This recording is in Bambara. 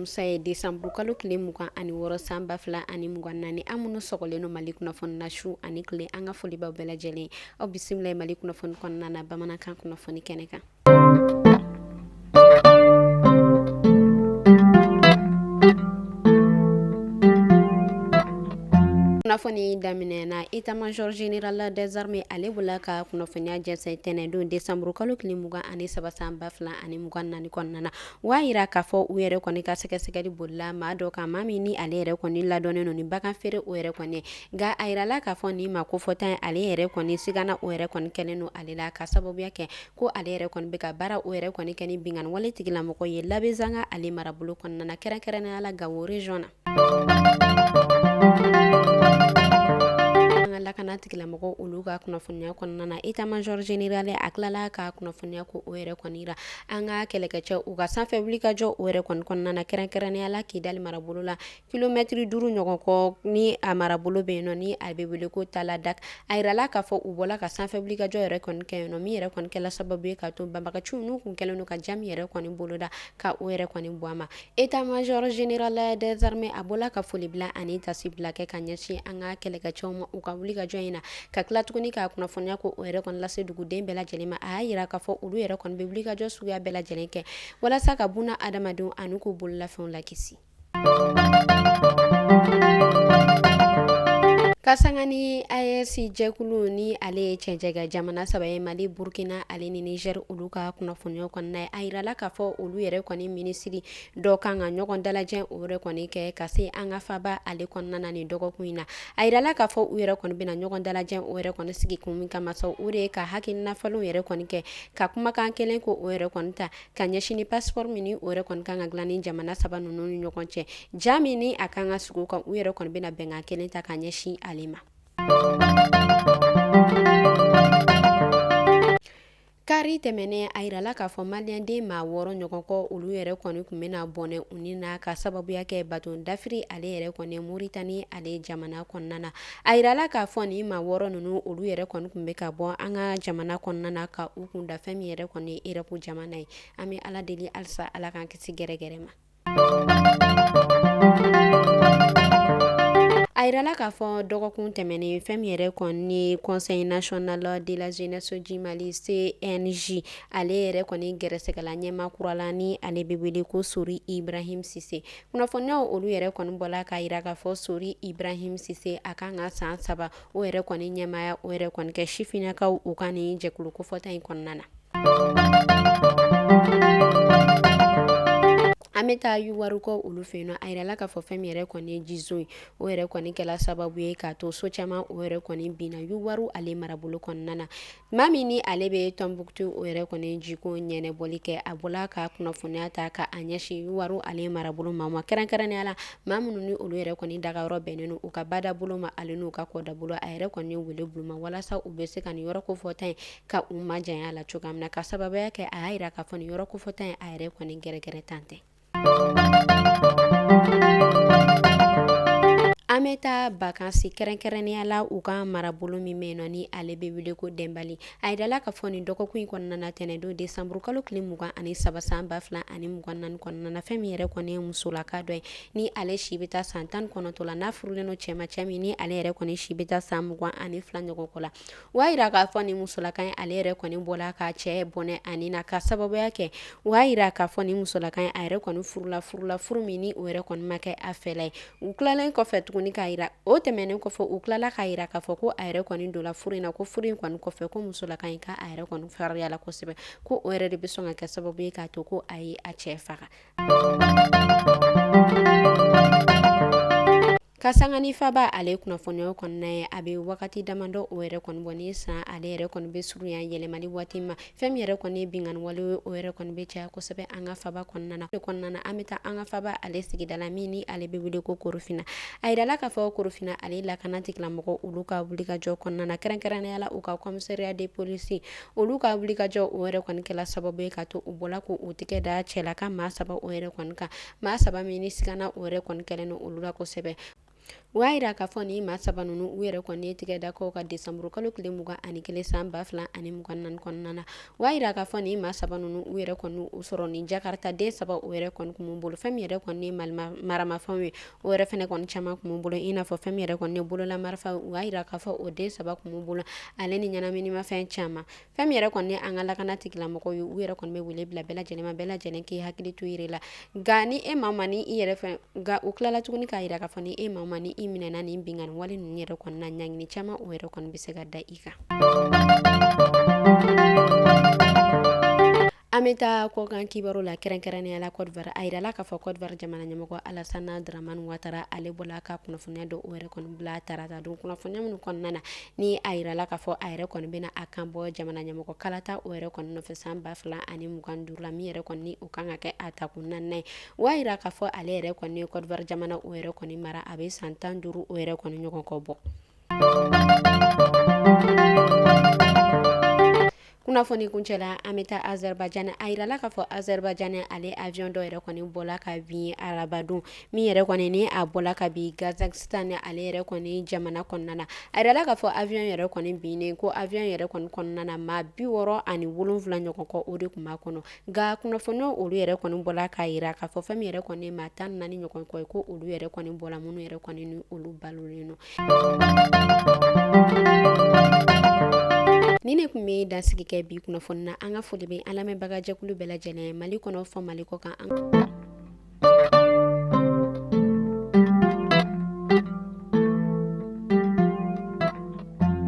alamisa ye desanburu kalo tile 26 san 2024 an minnu sɔgɔlen no Mali kunnafoni na su ani tile an ka foli b'aw bɛɛ lajɛlen. Aw bisimila Mali kunnafoni kɔnɔna na bamanankan kunnafoni kɛnɛ kan. Kunnafoni daminɛ na état-major général des armées ale bɔla ka kunnafoniya jɛnsɛn tɛnɛndon desanburu kalo tile 23 san 2024 kɔnɔna na. Wa yira k'a fɔ u yɛrɛ kɔni ka sɛgɛsɛgɛli bolila maa dɔ kan maa min ni ale yɛrɛ kɔni ladɔnnen no ni bagan feere o yɛrɛ kɔni nka a yirala k'a fɔ ni ma ko fɔtan ale yɛrɛ kɔni sigana o yɛrɛ kɔni kɛlen no ale la ka sababuya kɛ ko ale yɛrɛ kɔni bɛ ka baara o yɛrɛ kɔni kɛ ni binganni wale tigilamɔgɔ ye Labɛnzanga ale marabolo kɔnɔna na kɛrɛnkɛrɛnnenya la Gawo région na. Lakana tigilamɔgɔ olu ka kunnafoniya kɔnɔna na état-major général a tilala ka kunnafoniya ko o yɛrɛ kɔni ra an ka kɛlɛkɛcɛ u ka sanfɛ wulikajɔ o yɛrɛ kɔni kɔnɔna na kɛrɛnkɛrɛnnenya la Kidali marabolo la kilomɛtiri 5 ɲɔgɔn kɔ ni a marabolo bɛ yen nɔ ni a bɛ wele ko Taladak a yirala k'a fɔ u bɔla ka sanfɛ wulikajɔ yɛrɛ kɔni kɛ yen nɔ min yɛrɛ kɔni kɛla sababu ye ka to banbagaciw n'u kun kɛlen no ka jami yɛrɛ kɔni boloda ka o yɛrɛ kɔni bɔ a ma. État-major général des armées a bɔla ka foli bila ani tasi bila kɛ ka ɲɛsin an ka kɛlɛkɛcɛw ma u ka wulikajɔ in na ka tila tuguni ka kunnafoniya ko o yɛrɛ kɔni lase duguden bɛɛ lajɛlen ma. A y'a yira k'a fɔ olu yɛrɛ kɔni bɛ wulikajɔ suguya bɛɛ lajɛlen kɛ walasa ka buna adamadenw ani k'u bololafɛnw lakisi. Ka sanga ni AES jɛkulu ni ale ye cɛnjɛga jamana 3 ye Mali, Burkina ale ni Niger olu ka kunnafoniyaw kɔnɔna ye. A yirala k'a fɔ olu yɛrɛ kɔni minisiri dɔ kan ka ɲɔgɔn dalajɛ o yɛrɛ kɔni kɛ ka se an ka faba ale kɔnɔna na nin dɔgɔkun in na. A yirala k'a fɔ u yɛrɛ kɔni bɛna ɲɔgɔn dalajɛ o yɛrɛ kɔni sigi kun min kama sa o de ye ka hakilina falenw yɛrɛ kɔni kɛ ka kumakan kelen ko o yɛrɛ kɔni ta ka ɲɛsin ni passeport min ni o yɛrɛ kɔni kan ka dilan ni jamana 3 ninnu ni ɲɔgɔn cɛ. Ja min ni a kan ka sigi o kan u yɛrɛ kɔni bɛna bɛnkan kelen ta ka ɲɛsin ale ma. Kari tɛmɛnen a yirala k'a fɔ maliyɛnden maa 6 ɲɔgɔn kɔ olu yɛrɛ kɔni kun bɛna bɔnɛ u ni na ka sababuya kɛ bato dafiri ale yɛrɛ kɔni Moritani ale jamana kɔnɔna na. A yirala k'a fɔ ni maa 6 ninnu olu yɛrɛ kɔni kun bɛ ka bɔ an ka jamana kɔnɔna na ka u kun da fɛn min yɛrɛ kɔni ye Europe jamana ye. An bɛ Ala deli halisa Ala k'an kisi gɛrɛgɛrɛ ma. A yirala k'a fɔ dɔgɔkun tɛmɛnen fɛn min yɛrɛ kɔni Conseil national de la jeunesse du Mali CNJ ale yɛrɛ kɔni gɛrɛsɛgɛla ɲɛma kurala ni ale bɛ wele ko Sori Ibrahim Sise. Kunnafoniyaw olu yɛrɛ kɔni bɔla k'a yira k'a fɔ Sori Ibrahim Sise a kan ka san 3 o yɛrɛ kɔni ɲɛmaya o yɛrɛ kɔni kɛ sifinnakaw u ka nin jɛkulu kofɔta in kɔnɔna na. An bɛ taa Yuwaru kɔ olu fɛ yen nɔ a yirala k'a fɔ fɛn min yɛrɛ kɔni ye jizo ye o yɛrɛ kɔni kɛla sababu ye k'a to so caman o yɛrɛ kɔni binna Yuwaru ale marabolo kɔnɔna na. Maa min ni ale bɛ Tɔnbuktu o yɛrɛ kɔni jiko ɲɛnɛbɔli kɛ a bɔla ka kunnafoniya ta ka a ɲɛsin Yuwaru ale marabolo ma kɛrɛnkɛrɛnnenya la maa minnu ni olu yɛrɛ kɔni dagayɔrɔ bɛnnen no u ka badabolo ma ale n'u ka kɔdabolo a yɛrɛ kɔni ye wele bulon ma walasa u bɛ se ka nin yɔrɔ kofɔta in ka u majanya la cogoya min na ka sababuya kɛ a y'a yira k'a fɔ nin yɔrɔ kofɔta in a yɛrɛ kɔni gɛrɛgɛrɛ tan tɛ. An bɛ taa bakansi kɛrɛnkɛrɛnnenya la u ka marabolo min bɛ yen nɔ ni ale bɛ wele ko Dɛnbali. A yirala k'a fɔ nin dɔgɔkun in kɔnɔna na tɛnɛndon desanburu kalo tile 23 san 2024 kɔnɔna na fɛn min yɛrɛ kɔni ye musolaka dɔ ye ni ale si bɛ taa san 19 la n'a furulen no cɛ ma cɛ min ni ale yɛrɛ kɔni si bɛ taa san 22 ɲɔgɔn kɔ la. O y'a yira k'a fɔ nin musolaka in ale yɛrɛ kɔni bɔla ka cɛ bɔnɛ ani na ka sababuya kɛ o y'a yira k'a fɔ nin musolaka in a yɛrɛ kɔni furu min ni o yɛrɛ kɔni ma kɛ a fɛla ye. U tilalen kɔfɛ tuguni k'a yira o tɛmɛnen kɔfɛ u tilala k'a yira k'a fɔ ko a yɛrɛ kɔni donna furu in na ko furu in kɔni kɔfɛ ko musolaka in ka a yɛrɛ kɔni fariyala kosɛbɛ ko o yɛrɛ de bɛ sɔn ka kɛ sababu ye k'a to ko a ye a cɛ faga. Ka sanga ni faba ale kunnafoniyaw kɔnɔna ye a bɛ wagati damadɔ o yɛrɛ kɔni bɔ ni san ale yɛrɛ kɔni bɛ surunya yɛlɛmali waati ma fɛn min yɛrɛ kɔni ye binganni wale o yɛrɛ kɔni bɛ caya kosɛbɛ an ka faba kɔnɔna na. An bɛ taa an ka faba ale sigida la min ni ale bɛ wele ko Korofina. A yirala k'a fɔ Korofina ale lakana tigilamɔgɔ olu ka wulikajɔ kɔnɔna na kɛrɛnkɛrɛnnenya la u ka commissariat de police olu ka wulikajɔ o yɛrɛ kɔni kɛla sababu ye ka to u bɔla ko u tigɛ da cɛlaka maa 3 o yɛrɛ kɔni kan maa 3 min ni sigana o yɛrɛ kɔni kɛlen no olu la kosɛbɛ. o y'a yira k'a fɔ ni maa saba ninnu u yɛrɛ kɔni ye tigɛ da kɔ ka desanburu kalo tile 21 san 2024 kɔnɔna na. O y'a yira k'a fɔ ni maa saba ninnu u yɛrɛ kɔni u sɔrɔ ni Jakarta den saba o yɛrɛ kɔni kun bolo fɛn min yɛrɛ kɔni ye maramafɛnw ye o yɛrɛ fɛnɛ kɔni caman kun bolo i n'a fɔ fɛn min yɛrɛ kɔni ye bololamarifa o y'a yira k'a fɔ o den saba kun bolo ale ni ɲɛnaminimafɛn caman. Fɛn min yɛrɛ kɔni ye an ka lakana tigilamɔgɔw ye u yɛrɛ kɔni bɛ wele bila bɛɛ lajɛlen ma bɛɛ lajɛlen k'i hakili to yɛrɛ la nka ni e maa ni i yɛrɛ fɛn nka o tilala tuguni k'a yira k'a fɔ ni e maa ni i minɛna nin bingani wale ninnu yɛrɛ kɔni na ɲangini caman o yɛrɛ kɔni bɛ se ka da i kan. An bɛ taa kɔkan kibaru la kɛrɛnkɛrɛnnenya la Côte d'Ivoire a yirala k'a fɔ Côte d'Ivoire jamana ɲɛmɔgɔ Alassane Dramane Ouattara ale bɔla ka kunnafoniya dɔ o yɛrɛ kɔni bila tarata don kunnafoniya minnu kɔnɔna na ni a yirala k'a fɔ a yɛrɛ kɔni bɛna a kan bɔ jamana ɲɛmɔgɔ kalata o yɛrɛ kɔni nɔfɛ san 2025 la min yɛrɛ kɔni o kan ka kɛ a takun 4nan ye o y'a yira k'a fɔ ale yɛrɛ kɔni ye Côte d'Ivoire jamana o yɛrɛ kɔni mara a bɛ san 15 o yɛrɛ kɔni ɲɔgɔn kɔ bɔ. Kunnafoni kuncɛla an bɛ taa Azerbaïdjan a yirala k'a fɔ Azerbaïdjan ale avion dɔ yɛrɛ kɔni bɔla ka bin arabadon min yɛrɛ kɔni ni a bɔla ka bin Kazakhstan ale yɛrɛ kɔni jamana kɔnɔna na a yirala k'a fɔ avion yɛrɛ kɔni binnen ko avion yɛrɛ kɔni kɔnɔna na maa 67 ɲɔgɔn kɔ o de tun b'a kɔnɔ nka kunnafoniyaw olu yɛrɛ kɔni bɔla k'a yira k'a fɔ fɛn min yɛrɛ kɔni maa 14 ɲɔgɔn kɔ ye ko olu yɛrɛ kɔni bɔla minnu yɛrɛ kɔni ni olu balolen don. Ni ne kun bɛ dansigi kɛ bi kunnafoni na an ka foli bɛ an lamɛnbaga jɛkulu bɛɛ lajɛlen Mali kɔnɔ fɔ Mali kɔ kan